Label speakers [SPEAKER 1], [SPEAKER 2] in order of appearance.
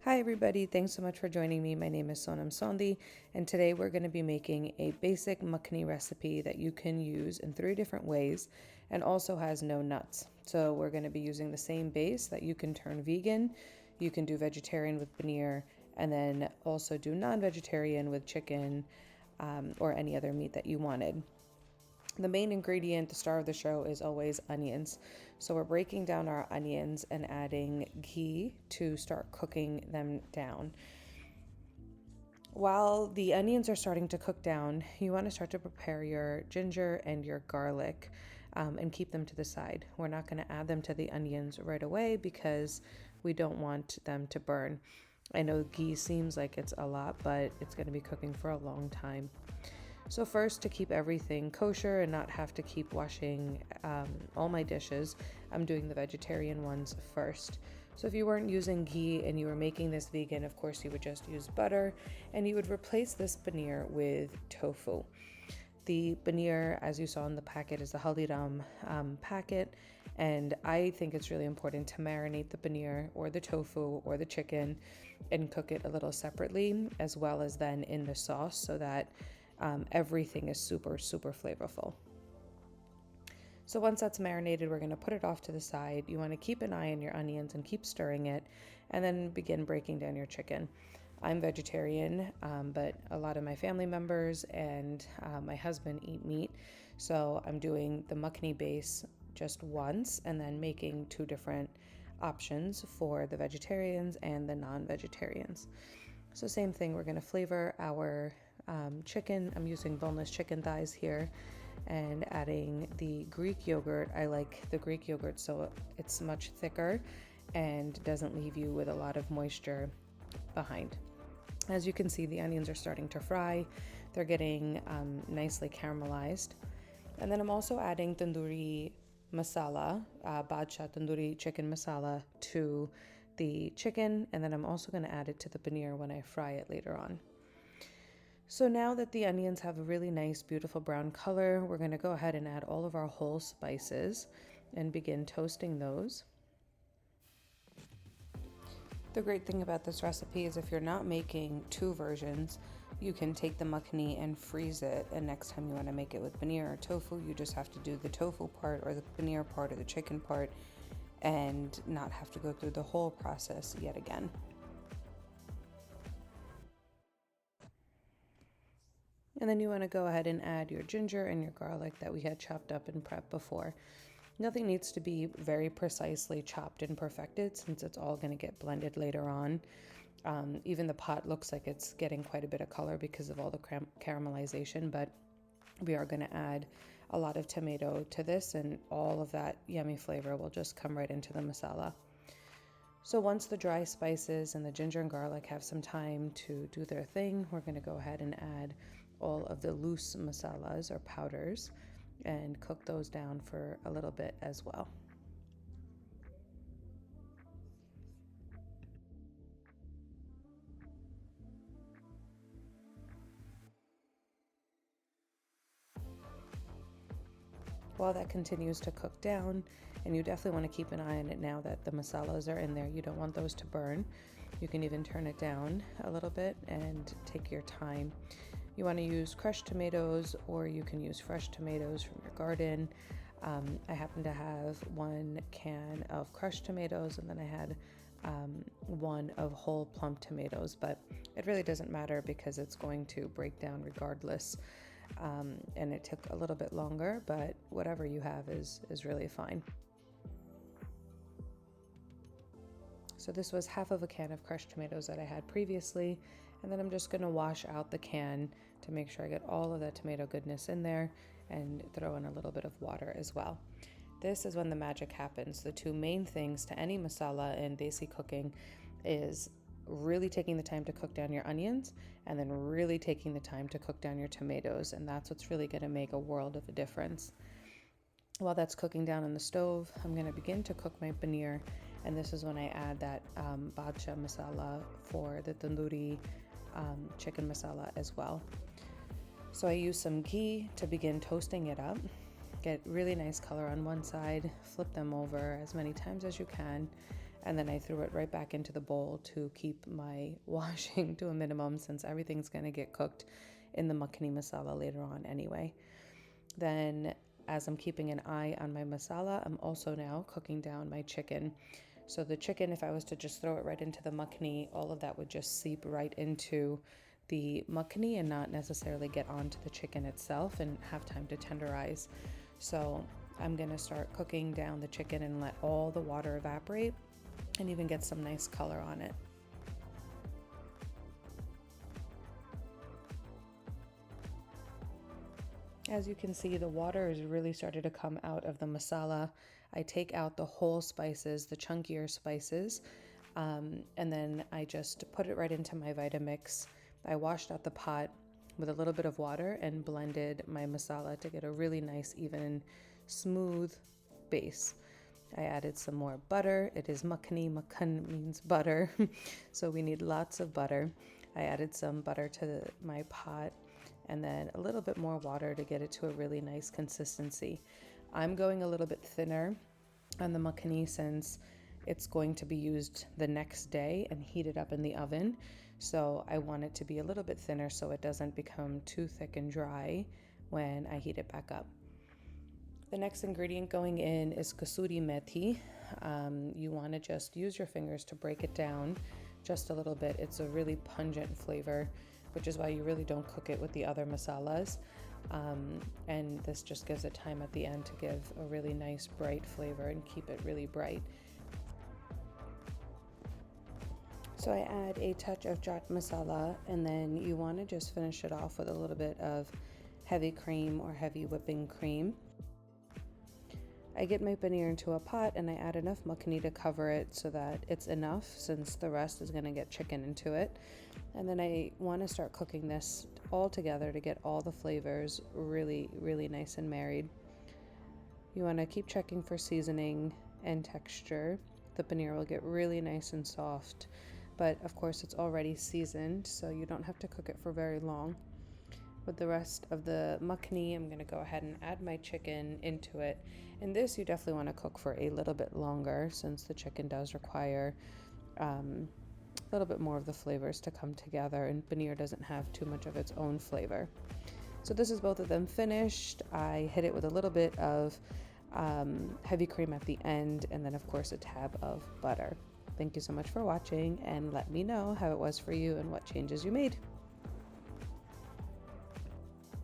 [SPEAKER 1] Hi everybody, thanks so much for joining me. My name is Sonam Sondi, and today we're going to be making a basic makhani recipe that you can use in 3 different ways and also has no nuts. So we're going to be using the same base that you can turn vegan, you can do vegetarian with paneer, and then also do non-vegetarian with chicken or any other meat that you wanted. The main ingredient, the star of the show, is always onions. So we're breaking down our onions and adding ghee to start cooking them down. While the onions are starting to cook down, you want to start to prepare your ginger and your garlic and keep them to the side. We're not going to add them to the onions right away because we don't want them to burn. I know ghee seems like it's a lot, but it's going to be cooking for a long time. So first, to keep everything kosher and not have to keep washing all my dishes, I'm doing the vegetarian ones first. So if you weren't using ghee and you were making this vegan, of course you would just use butter, and you would replace this paneer with tofu. The paneer, as you saw in the packet, is the Haldiram packet, and I think it's really important to marinate the paneer or the tofu or the chicken and cook it a little separately, as well as then in the sauce, so that everything is super flavorful. So once that's marinated, we're going to put it off to the side. You want to keep an eye on your onions and keep stirring it, and then begin breaking down your chicken. I'm vegetarian, but a lot of my family members and my husband eat meat, so I'm doing the makhani base just once and then making 2 different options for the vegetarians and the non-vegetarians. So same thing, we're going to flavor our chicken. I'm using boneless chicken thighs here and adding the Greek yogurt. I like the Greek yogurt so it's much thicker and doesn't leave you with a lot of moisture behind. As you can see, the onions are starting to fry. They're getting nicely caramelized. And then I'm also adding tandoori masala, badshah tandoori chicken masala, to the chicken, and then I'm also going to add it to the paneer when I fry it later on. So now that the onions have a really nice, beautiful brown color, we're going to go ahead and add all of our whole spices and begin toasting those. The great thing about this recipe is if you're not making 2 versions, you can take the makhani and freeze it, and next time you want to make it with paneer or tofu, you just have to do the tofu part or the paneer part or the chicken part and not have to go through the whole process yet again. And then you want to go ahead and add your ginger and your garlic that we had chopped up and prepped before. Nothing needs to be very precisely chopped and perfected since it's all going to get blended later on. Even the pot looks like it's getting quite a bit of color because of all the caramelization, but we are going to add a lot of tomato to this, and all of that yummy flavor will just come right into the masala. So once the dry spices and the ginger and garlic have some time to do their thing, we're going to go ahead and add all of the loose masalas or powders and cook those down for a little bit as well. While that continues to cook down, and you definitely want to keep an eye on it now that the masalas are in there, you don't want those to burn. You can even turn it down a little bit and take your time. You want to use crushed tomatoes, or you can use fresh tomatoes from your garden. I happen to have 1 can of crushed tomatoes, and then I had 1 of whole plump tomatoes, but it really doesn't matter because it's going to break down regardless. And it took a little bit longer, but whatever you have is really fine. So this was half of a can of crushed tomatoes that I had previously, and then I'm just going to wash out the can to make sure I get all of that tomato goodness in there and throw in a little bit of water as well. This is when the magic happens. The 2 main things to any masala and desi cooking is really taking the time to cook down your onions and then really taking the time to cook down your tomatoes, and that's what's really going to make a world of a difference. While that's cooking down on the stove, I'm going to begin to cook my paneer, and this is when I add that badshah masala for the tandoori chicken masala as well. So I use some ghee to begin toasting it up. Get really nice color on one side, flip them over as many times as you can, and then I threw it right back into the bowl to keep my washing to a minimum, since everything's going to get cooked in the makhani masala later on anyway. Then, as I'm keeping an eye on my masala, I'm also now cooking down my chicken. So the chicken, if I was to just throw it right into the makhani, all of that would just seep right into the makhani and not necessarily get onto the chicken itself and have time to tenderize. So I'm going to start cooking down the chicken and let all the water evaporate and even get some nice color on it. As you can see, the water has really started to come out of the masala. I take out the whole spices, the chunkier spices, and then I just put it right into my Vitamix. I washed out the pot with a little bit of water and blended my masala to get a really nice, even, smooth base. I added some more butter. It is makhani. Makhan means butter, so we need lots of butter. I added some butter to my pot, and then a little bit more water to get it to a really nice consistency. I'm going a little bit thinner on the makhani since it's going to be used the next day and heated up in the oven. So I want it to be a little bit thinner so it doesn't become too thick and dry when I heat it back up. The next ingredient going in is kasuri methi. You want to just use your fingers to break it down just a little bit. It's a really pungent flavor, which is why you really don't cook it with the other masalas. And this just gives it time at the end to give a really nice bright flavor and keep it really bright. So I add a touch of chaat masala, and then you want to just finish it off with a little bit of heavy cream or heavy whipping cream. I get my paneer into a pot and I add enough makhani to cover it so that it's enough, since the rest is going to get chicken into it. And then I want to start cooking this all together to get all the flavors really, really nice and married. You want to keep checking for seasoning and texture. The paneer will get really nice and soft, but of course it's already seasoned, so you don't have to cook it for very long. With the rest of the makhani, I'm going to go ahead and add my chicken into it. And this you definitely want to cook for a little bit longer, since the chicken does require a little bit more of the flavors to come together, and paneer doesn't have too much of its own flavor. So this is both of them finished. I hit it with a little bit of heavy cream at the end, and then of course a tab of butter. Thank you so much for watching, and let me know how it was for you and what changes you made.